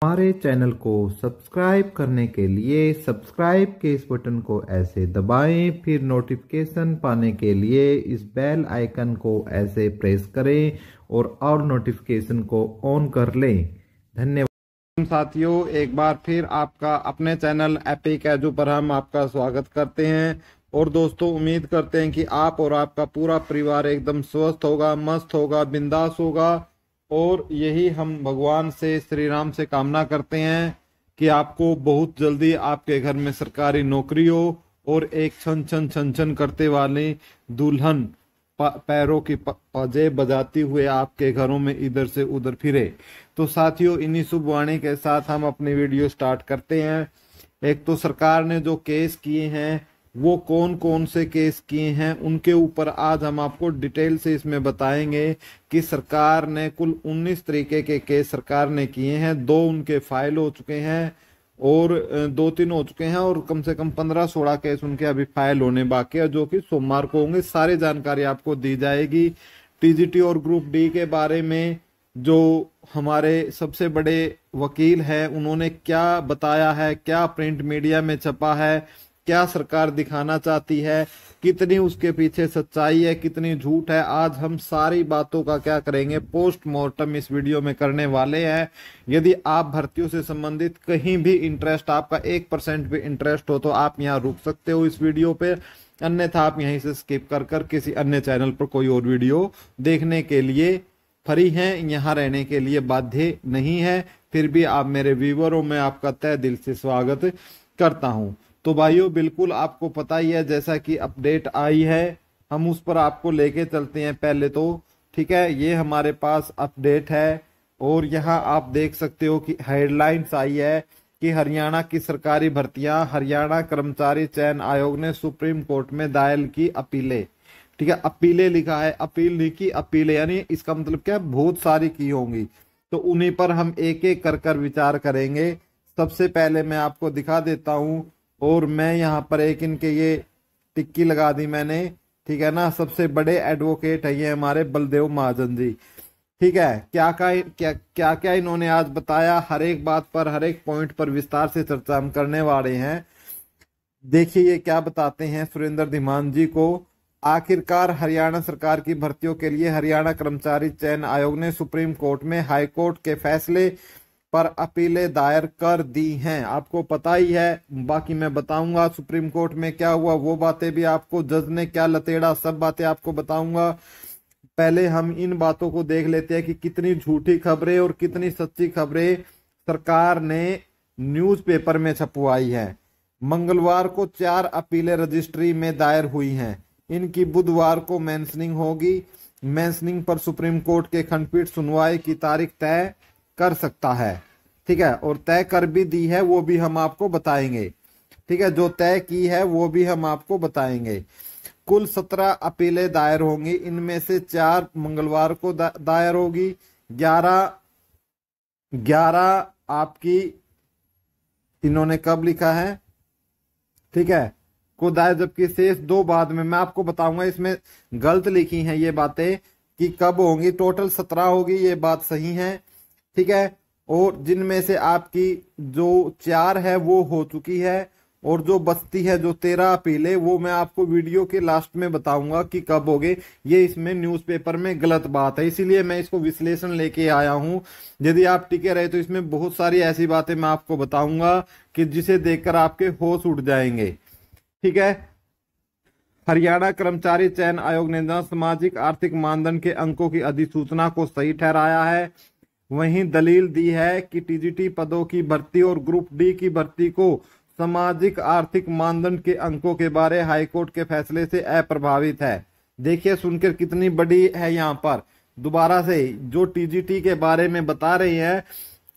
हमारे चैनल को सब्सक्राइब करने के लिए सब्सक्राइब के इस बटन को ऐसे दबाएं, फिर नोटिफिकेशन पाने के लिए इस बेल आइकन को ऐसे प्रेस करें और ऑल नोटिफिकेशन को ऑन कर लें। धन्यवाद साथियों, एक बार फिर आपका अपने चैनल एपिक एजू पर हम आपका स्वागत करते हैं। और दोस्तों, उम्मीद करते हैं कि आप और आपका पूरा परिवार एकदम स्वस्थ होगा, मस्त होगा, बिंदास होगा। और यही हम भगवान से, श्री राम से कामना करते हैं कि आपको बहुत जल्दी आपके घर में सरकारी नौकरी हो और एक छन छन छन छन करते वाली दुल्हन पैरों की पंजेब बजाती हुए आपके घरों में इधर से उधर फिरे। तो साथियों, इन्हीं शुभ वाणी के साथ हम अपनी वीडियो स्टार्ट करते हैं। एक तो सरकार ने जो केस किए हैं, वो कौन कौन से केस किए हैं, उनके ऊपर आज हम आपको डिटेल से इसमें बताएंगे कि सरकार ने कुल 19 तरीके के केस सरकार ने किए हैं। 2 उनके फाइल हो चुके हैं और 2-3 हो चुके हैं और कम से कम 15-16 केस उनके अभी फाइल होने बाकी है, जो कि सोमवार को होंगे। सारी जानकारी आपको दी जाएगी। टीजीटी और ग्रुप डी के बारे में जो हमारे सबसे बड़े वकील हैं, उन्होंने क्या बताया है, क्या प्रिंट मीडिया में छपा है, क्या सरकार दिखाना चाहती है, कितनी उसके पीछे सच्चाई है, कितनी झूठ है, आज हम सारी बातों का क्या करेंगे, पोस्टमार्टम इस वीडियो में करने वाले हैं। यदि आप भर्तियों से संबंधित कहीं भी इंटरेस्ट, आपका 1% भी इंटरेस्ट हो, तो आप यहाँ रुक सकते हो इस वीडियो पे, अन्यथा आप यहीं से स्किप कर कर किसी अन्य चैनल पर कोई और वीडियो देखने के लिए फ्री हैं, यहाँ रहने के लिए बाध्य नहीं है। फिर भी आप मेरे व्यूअरों में आपका तहे दिल से स्वागत करता हूँ। तो भाइयों, बिल्कुल आपको पता ही है, जैसा कि अपडेट आई है हम उस पर आपको लेके चलते हैं पहले तो। ठीक है, ये हमारे पास अपडेट है और यहाँ आप देख सकते हो कि हेडलाइंस आई है कि हरियाणा की सरकारी भर्तियां, हरियाणा कर्मचारी चयन आयोग ने सुप्रीम कोर्ट में दायर की अपीलें। ठीक है, अपीलें लिखा है, अपील नहीं की, अपीलें, यानी इसका मतलब क्या, बहुत सारी की होंगी। तो उन्हीं पर हम एक एक कर कर विचार करेंगे। सबसे पहले मैं आपको दिखा देता हूं, और मैं यहाँ पर एक इनके ये टिक्की लगा दी मैंने। ठीक है ना, सबसे बड़े एडवोकेट है ये हमारे बलदेव महाजन जी। ठीक है, क्या क्या इन्होंने आज बताया, हर एक बात पर, हर एक पॉइंट पर विस्तार से चर्चा हम करने वाले हैं। देखिए ये क्या बताते हैं सुरेंद्र धीमान जी को। आखिरकार हरियाणा सरकार की भर्तियों के लिए हरियाणा कर्मचारी चयन आयोग ने सुप्रीम कोर्ट में हाई कोर्ट के फैसले पर अपीलें दायर कर दी हैं। आपको पता ही है, बाकी मैं बताऊंगा सुप्रीम कोर्ट में क्या हुआ, वो बातें भी आपको, जज ने क्या लतेड़ा, सब बातें आपको बताऊंगा। पहले हम इन बातों को देख लेते हैं कि कितनी झूठी खबरें और कितनी सच्ची खबरें सरकार ने न्यूज़पेपर में छपवाई है। मंगलवार को 4 अपीलें रजिस्ट्री में दायर हुई हैं। इनकी बुधवार को मेंशनिंग होगी। मेंशनिंग पर सुप्रीम कोर्ट के खंडपीठ सुनवाई की तारीख तय कर सकता है। ठीक है, और तय कर भी दी है, वो भी हम आपको बताएंगे। ठीक है, जो तय की है वो भी हम आपको बताएंगे। कुल 17 अपीलें दायर होंगी, इनमें से 4 मंगलवार को दायर होगी, 11 आपकी इन्होंने कब लिखा है, ठीक है, को दायर, जबकि शेष 2 बाद में। मैं आपको बताऊंगा इसमें गलत लिखी हैं ये बातें कि कब होंगी। टोटल 17 होगी, ये बात सही है। ठीक है, और जिनमें से आपकी जो 4 है वो हो चुकी है, और जो बचती है जो 13 अपीलें, वो मैं आपको वीडियो के लास्ट में बताऊंगा कि कब होगे। ये इसमें न्यूज़पेपर में गलत बात है, इसीलिए मैं इसको विश्लेषण लेके आया हूं। यदि आप टिके रहे तो इसमें बहुत सारी ऐसी बातें मैं आपको बताऊंगा कि जिसे देखकर आपके होश उड़ जाएंगे। ठीक है, हरियाणा कर्मचारी चयन आयोग ने जन सामाजिक आर्थिक मानदंड के अंकों की अधिसूचना को सही ठहराया है, वहीं दलील दी है कि टीजीटी पदों की भर्ती और ग्रुप डी की भर्ती को सामाजिक आर्थिक मानदंड के अंकों के बारे हाईकोर्ट के फैसले से अप्रभावित है। देखिए सुनकर कितनी बड़ी है, यहाँ पर दोबारा से जो टीजीटी के बारे में बता रही है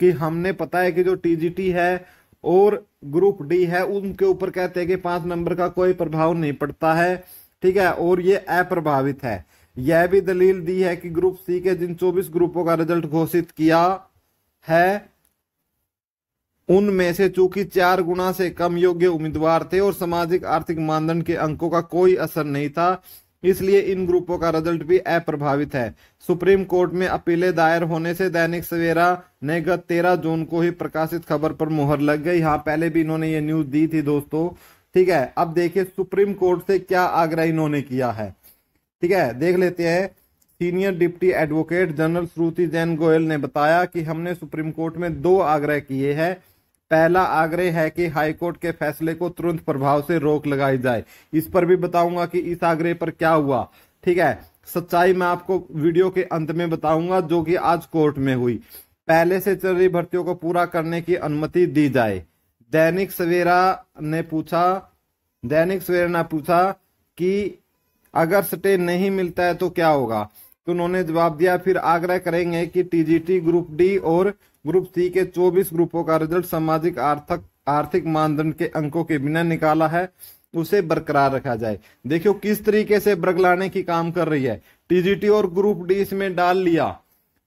कि हमने पता है कि जो टीजीटी है और ग्रुप डी है, उनके ऊपर कहते हैं कि 5 नंबर का कोई प्रभाव नहीं पड़ता है। ठीक है, और ये अप्रभावित है। यह भी दलील दी है कि ग्रुप सी के जिन 24 ग्रुपों का रिजल्ट घोषित किया है, उनमें से चूंकि 4 गुना से कम योग्य उम्मीदवार थे और सामाजिक आर्थिक मानदंड के अंकों का कोई असर नहीं था, इसलिए इन ग्रुपों का रिजल्ट भी अप्रभावित है। सुप्रीम कोर्ट में अपीलें दायर होने से दैनिक सवेरा ने गत 13 जून को ही प्रकाशित खबर पर मुहर लग गई। हाँ, पहले भी इन्होंने ये न्यूज दी थी दोस्तों। ठीक है, अब देखिए सुप्रीम कोर्ट से क्या आग्रह इन्होंने किया है। ठीक है, देख लेते हैं। सीनियर डिप्टी एडवोकेट जनरल श्रुति जैन गोयल ने बताया कि हमने सुप्रीम कोर्ट में 2 आग्रह किए हैं। पहला आग्रह है कि हाईकोर्ट के फैसले को तुरंत प्रभाव से रोक लगाई जाए। इस पर भी बताऊंगा कि इस आग्रह पर क्या हुआ। ठीक है, सच्चाई मैं आपको वीडियो के अंत में बताऊंगा, जो कि आज कोर्ट में हुई। पहले से चल रही भर्तियों को पूरा करने की अनुमति दी जाए। दैनिक सवेरा ने पूछा कि अगर स्टे नहीं मिलता है तो क्या होगा, तो उन्होंने जवाब दिया, फिर आग्रह करेंगे कि टीजीटी ग्रुप डी और ग्रुप सी के 24 ग्रुपों का रिजल्ट सामाजिक आर्थिक मानदंड के अंकों के बिना निकाला है, उसे बरकरार रखा जाए। देखियो किस तरीके से बरगलाने की काम कर रही है। टीजीटी और ग्रुप डी इसमें डाल लिया।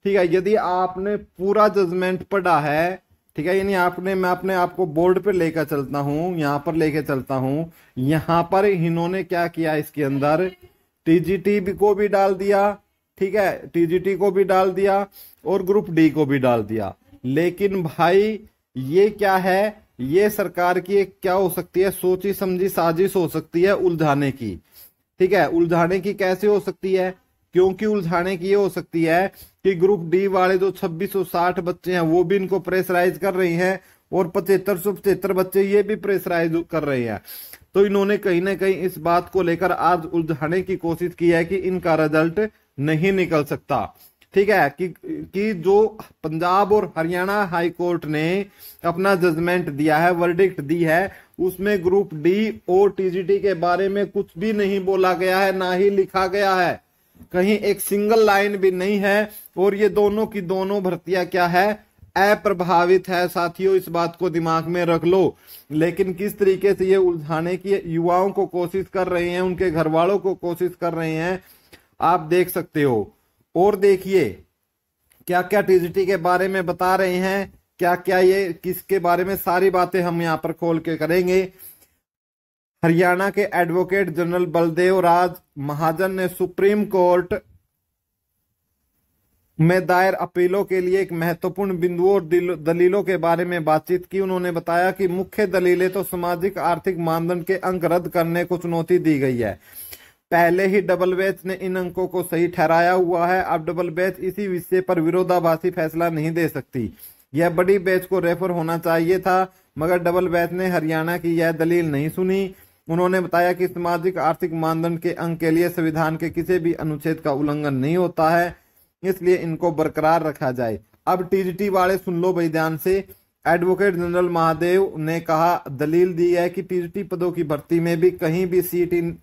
ठीक है, यदि आपने पूरा जजमेंट पढ़ा है, ठीक है, यानी मैं अपने आपको बोर्ड पे लेकर चलता हूं, यहां पर लेकर चलता हूं। यहां पर इन्होंने क्या किया, इसके अंदर टीजीटी को भी डाल दिया। ठीक है, टीजीटी को भी डाल दिया और ग्रुप डी को भी डाल दिया। लेकिन भाई ये क्या है, ये सरकार की एक क्या हो सकती है, सोची समझी साजिश हो सकती है उलझाने की। ठीक है, उलझाने की कैसे हो सकती है, क्योंकि उलझाने की ये हो सकती है कि ग्रुप डी वाले जो 2660 बच्चे हैं वो भी इनको प्रेशराइज कर रही हैं और 7575 बच्चे ये भी प्रेशराइज कर रहे हैं। तो इन्होंने कहीं ना कहीं इस बात को लेकर आज उलझाने की कोशिश की है कि इनका रिजल्ट नहीं निकल सकता। ठीक है, कि जो पंजाब और हरियाणा हाई कोर्ट ने अपना जजमेंट दिया है, वर्डिक्ट दी है, उसमें ग्रुप डी और टीजीटी के बारे में कुछ भी नहीं बोला गया है, ना ही लिखा गया है, कहीं एक सिंगल लाइन भी नहीं है। और ये दोनों की दोनों भर्तियां क्या है, अप्रभावित है। साथियों, इस बात को दिमाग में रख लो। लेकिन किस तरीके से ये उलझाने की युवाओं को कोशिश कर रहे हैं, उनके घर वालों को कोशिश कर रहे हैं, आप देख सकते हो। और देखिए क्या क्या टीजीटी के बारे में बता रहे हैं, क्या क्या ये किसके बारे में, सारी बातें हम यहां पर खोल के करेंगे। हरियाणा के एडवोकेट जनरल बलदेव राज महाजन ने सुप्रीम कोर्ट में दायर अपीलों के लिए एक महत्वपूर्ण बिंदुओं और दलीलों के बारे में बातचीत की। उन्होंने बताया कि मुख्य दलीलें तो सामाजिक आर्थिक मानदंड के अंक रद्द करने को चुनौती दी गई है। पहले ही डबल बेंच ने इन अंकों को सही ठहराया हुआ है। अब डबल बेंच इसी विषय पर विरोधाभासी फैसला नहीं दे सकती। यह बड़ी बेंच को रेफर होना चाहिए था, मगर डबल बेंच ने हरियाणा की यह दलील नहीं सुनी। उन्होंने बताया कि सामाजिक आर्थिक मानदंड के अंक के लिए संविधान के किसी भी अनुच्छेद का उल्लंघन नहीं होता है, इसलिए इनको बरकरार रखा जाए। अब टीजीटी वाले सुन लो भाई ध्यान से। एडवोकेट जनरल महादेव ने कहा, दलील दी है कि टीजीटी पदों की भर्ती में भी कहीं भी सीट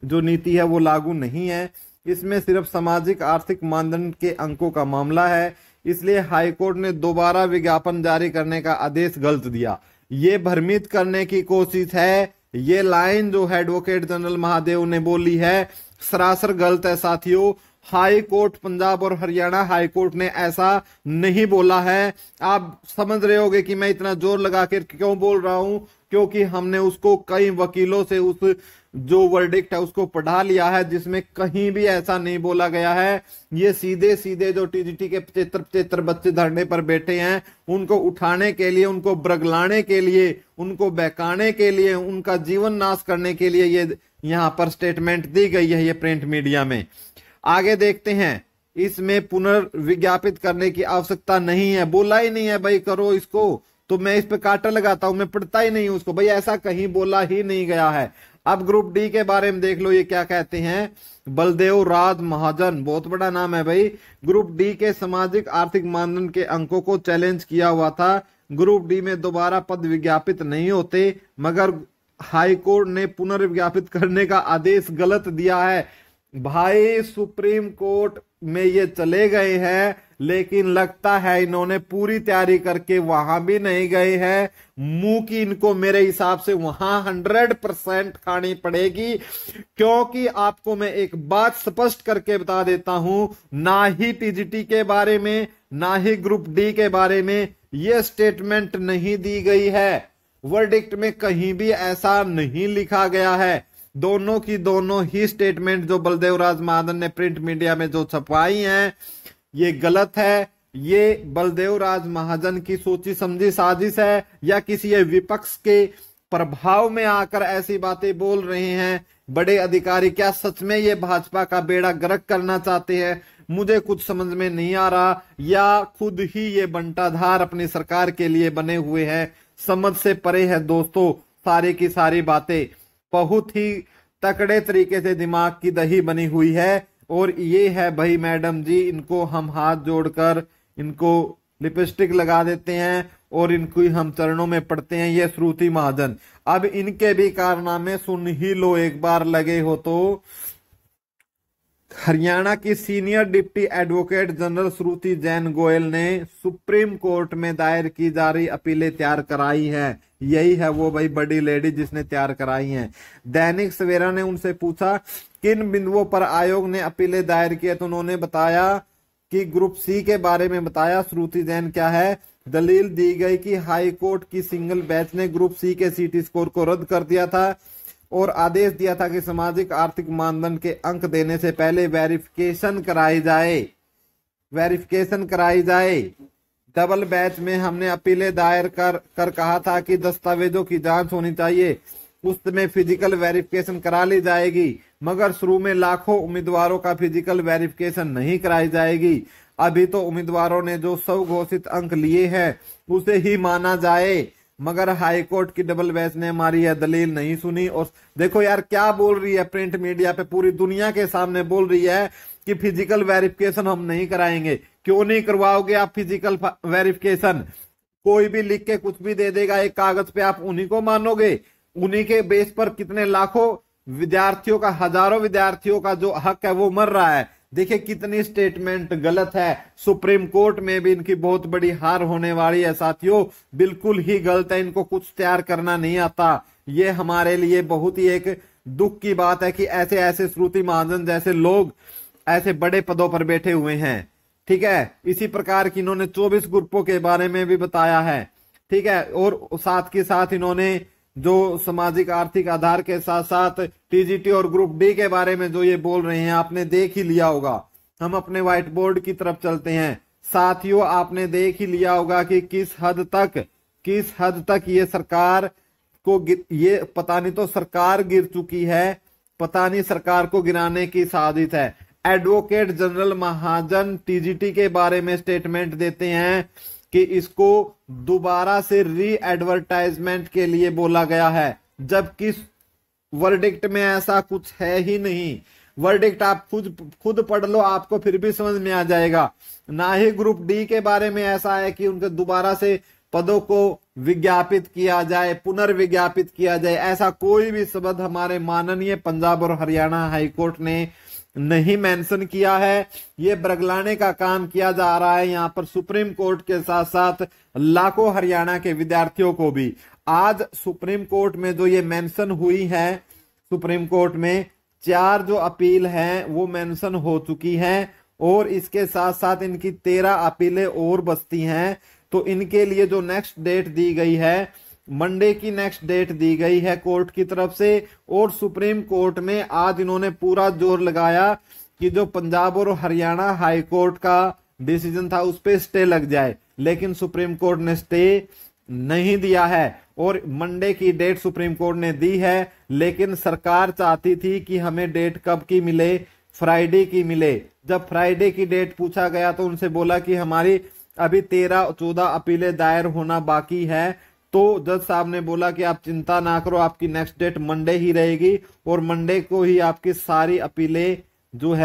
जो नीति है वो लागू नहीं है। इसमें सिर्फ सामाजिक आर्थिक मानदंड के अंकों का मामला है, इसलिए हाईकोर्ट ने दोबारा विज्ञापन जारी करने का आदेश गलत दिया। ये भ्रमित करने की कोशिश है। ये लाइन जो एडवोकेट जनरल महादेव ने बोली है सरासर गलत है साथियों। हाई कोर्ट, पंजाब और हरियाणा हाई कोर्ट ने ऐसा नहीं बोला है। आप समझ रहे होगे कि मैं इतना जोर लगा कर क्यों बोल रहा हूं, क्योंकि हमने उसको कई वकीलों से उस जो वर्डिक्ट है उसको पढ़ा लिया है, जिसमें कहीं भी ऐसा नहीं बोला गया है। ये सीधे सीधे जो टीजीटी के 75 बच्चे धरने पर बैठे हैं उनको उठाने के लिए, उनको ब्रगलाने के लिए, उनको बहकाने के लिए, उनका जीवन नाश करने के लिए ये यहां पर स्टेटमेंट दी गई है, ये प्रिंट मीडिया में। आगे देखते हैं। इसमें पुनर्विज्ञापित करने की आवश्यकता नहीं है, बोला ही नहीं है भाई करो इसको, तो मैं इस पे कांटा लगाता हूं, मैं पढ़ता ही नहीं हूं उसको, भाई ऐसा कहीं बोला ही नहीं गया है। अब ग्रुप डी के बारे में देख लो, ये क्या कहते हैं। बलदेव राज महाजन, बहुत बड़ा नाम है भाई। ग्रुप डी के सामाजिक आर्थिक मानदंड के अंकों को चैलेंज किया हुआ था। ग्रुप डी में दोबारा पद विज्ञापित नहीं होते, मगर हाईकोर्ट ने पुनर्विज्ञापित करने का आदेश गलत दिया है। भाई सुप्रीम कोर्ट में ये चले गए हैं, लेकिन लगता है इन्होंने पूरी तैयारी करके वहां भी नहीं गए हैं। मुंह की इनको मेरे हिसाब से वहां 100% खानी पड़ेगी, क्योंकि आपको मैं एक बात स्पष्ट करके बता देता हूं, ना ही टीजीटी के बारे में ना ही ग्रुप डी के बारे में यह स्टेटमेंट नहीं दी गई है। वर्डिक्ट में कहीं भी ऐसा नहीं लिखा गया है। दोनों की दोनों ही स्टेटमेंट जो बलदेव राज महाजन ने प्रिंट मीडिया में जो छपवाई हैं ये गलत है। ये बलदेव राज महाजन की सोची समझी साजिश है या किसी ये विपक्ष के प्रभाव में आकर ऐसी बातें बोल रहे हैं बड़े अधिकारी? क्या सच में ये भाजपा का बेड़ा गर्क करना चाहते हैं? मुझे कुछ समझ में नहीं आ रहा, या खुद ही ये बंटाधार अपनी सरकार के लिए बने हुए हैं। समझ से परे है दोस्तों सारी की सारी बातें। बहुत ही तकड़े तरीके से दिमाग की दही बनी हुई है। और ये है भाई मैडम जी, इनको हम हाथ जोड़कर इनको लिपस्टिक लगा देते हैं और इनको हम चरणों में पड़ते हैं। ये श्रुति महाजन, अब इनके भी कारनामे सुन ही लो एक बार लगे हो तो। हरियाणा की सीनियर डिप्टी एडवोकेट जनरल श्रुति जैन गोयल ने सुप्रीम कोर्ट में दायर की जा रही अपीलें तैयार कराई है। यही है वो भाई बड़ी लेडी जिसने तैयार कराई हैं। दैनिक सवेरा ने उनसे पूछा किन बिंदुओं पर आयोग ने अपीलें दायर की, तो उन्होंने बताया कि ग्रुप सी के बारे में बताया। श्रुति जैन क्या है, दलील दी गई कि हाई कोर्ट की सिंगल बेंच ने ग्रुप सी के सीटी स्कोर को रद्द कर दिया था और आदेश दिया था कि सामाजिक आर्थिक मानदंड के अंक देने से पहले वेरिफिकेशन कराई जाए। डबल बेंच में हमने अपीलें दायर कर कहा था कि दस्तावेजों की जांच होनी चाहिए, उसमें फिजिकल वेरिफिकेशन करा ली जाएगी, मगर शुरू में लाखों उम्मीदवारों का फिजिकल वेरिफिकेशन नहीं कराई जाएगी। अभी तो उम्मीदवारों ने जो स्वघोषित अंक लिए हैं उसे ही माना जाए, मगर हाईकोर्ट की डबल बेंच ने हमारी यह दलील नहीं सुनी। और देखो यार क्या बोल रही है, प्रिंट मीडिया पे पूरी दुनिया के सामने बोल रही है कि फिजिकल वेरिफिकेशन हम नहीं कराएंगे। क्यों नहीं करवाओगे आप फिजिकल वेरिफिकेशन? कोई भी लिख के कुछ भी दे देगा एक कागज पे, आप उन्हीं को मानोगे? उन्हीं के बेस पर कितने लाखों विद्यार्थियों का, हजारों विद्यार्थियों का जो हक है वो मर रहा है। देखिए कितनी स्टेटमेंट गलत है। सुप्रीम कोर्ट में भी इनकी बहुत बड़ी हार होने वाली है साथियों, बिल्कुल ही गलत है। इनको कुछ तैयार करना नहीं आता। ये हमारे लिए बहुत ही एक दुख की बात है कि ऐसे ऐसे श्रुति महाजन जैसे लोग ऐसे बड़े पदों पर बैठे हुए हैं। ठीक है, इसी प्रकार की इन्होंने 24 ग्रुपों के बारे में भी बताया है। ठीक है, और साथ के साथ इन्होंने जो सामाजिक आर्थिक आधार के साथ साथ टीजीटी और ग्रुप डी के बारे में जो ये बोल रहे हैं आपने देख ही लिया होगा। हम अपने व्हाइट बोर्ड की तरफ चलते हैं साथियों, आपने देख ही लिया होगा कि किस हद तक ये सरकार को ये पता नहीं तो सरकार गिर चुकी है, पता नहीं सरकार को गिराने की साजिश है। एडवोकेट जनरल महाजन टीजीटी के बारे में स्टेटमेंट देते हैं कि इसको दोबारा से री एडवर्टाइजमेंट के लिए बोला गया है, जबकि वर्डिक्ट में ऐसा कुछ है ही नहीं। वर्डिक्ट आप खुद पढ़ लो, आपको फिर भी समझ में आ जाएगा। ना ही ग्रुप डी के बारे में ऐसा है कि उनके दोबारा से पदों को विज्ञापित किया जाए, पुनर्विज्ञापित किया जाए। ऐसा कोई भी शब्द हमारे माननीय पंजाब और हरियाणा हाईकोर्ट ने नहीं मेंशन किया है। ये बरगलाने का काम किया जा रहा है यहाँ पर सुप्रीम कोर्ट के साथ साथ लाखों हरियाणा के विद्यार्थियों को भी। आज सुप्रीम कोर्ट में जो ये मेंशन हुई है, सुप्रीम कोर्ट में 4 जो अपील हैं वो मेंशन हो चुकी हैं और इसके साथ साथ इनकी 13 अपीलें और बचती हैं। तो इनके लिए जो नेक्स्ट डेट दी गई है, मंडे की नेक्स्ट डेट दी गई है कोर्ट की तरफ से। और सुप्रीम कोर्ट में आज इन्होंने पूरा जोर लगाया कि जो पंजाब और हरियाणा हाई कोर्ट का डिसीजन था उस पे स्टे लग जाए, लेकिन सुप्रीम कोर्ट ने स्टे नहीं दिया है और मंडे की डेट सुप्रीम कोर्ट ने दी है। लेकिन सरकार चाहती थी कि हमें डेट कब की मिले, फ्राइडे की मिले। जब फ्राइडे की डेट पूछा गया तो उनसे बोला कि हमारी अभी 13-14 अपीलें दायर होना बाकी है। तो जज साहब ने बोला कि आप चिंता ना करो, आपकी नेक्स्ट डेट मंडे ही रहेगी और मंडे को ही आपकी सारी अपीलें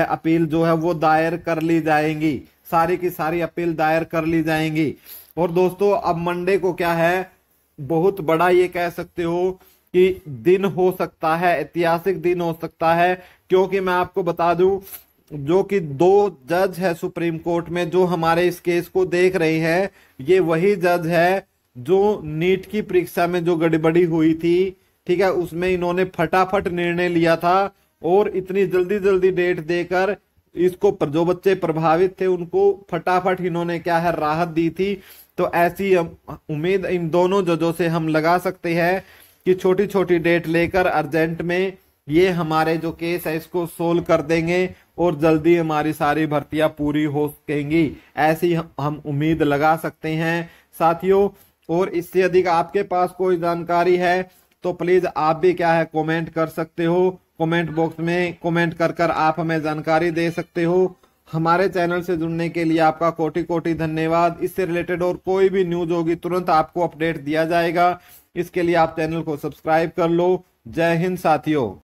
अपील जो है वो दायर कर ली जाएंगी, सारी की सारी अपील दायर कर ली जाएंगी। और दोस्तों अब मंडे को क्या है, बहुत बड़ा ये कह सकते हो कि दिन हो सकता है, ऐतिहासिक दिन हो सकता है। क्योंकि मैं आपको बता दूं, जो कि 2 जज है सुप्रीम कोर्ट में जो हमारे इस केस को देख रहे हैं, ये वही जज है जो नीट की परीक्षा में जो गड़बड़ी हुई थी, ठीक है, उसमें इन्होंने फटाफट निर्णय लिया था और इतनी जल्दी डेट देकर इसको जो बच्चे प्रभावित थे उनको फटाफट इन्होंने क्या है राहत दी थी। तो ऐसी उम्मीद इन दोनों जजों से हम लगा सकते हैं कि छोटी छोटी डेट लेकर अर्जेंट में ये हमारे जो केस है इसको सोल्व कर देंगे और जल्दी हमारी सारी भर्तियां पूरी हो सकेंगी, ऐसी हम उम्मीद लगा सकते हैं साथियों। और इससे अधिक आपके पास कोई जानकारी है तो प्लीज आप भी क्या है कमेंट कर सकते हो, कमेंट बॉक्स में कमेंट कर कर आप हमें जानकारी दे सकते हो। हमारे चैनल से जुड़ने के लिए आपका कोटि कोटि धन्यवाद। इससे रिलेटेड और कोई भी न्यूज होगी तुरंत आपको अपडेट दिया जाएगा, इसके लिए आप चैनल को सब्सक्राइब कर लो। जय हिंद साथियों।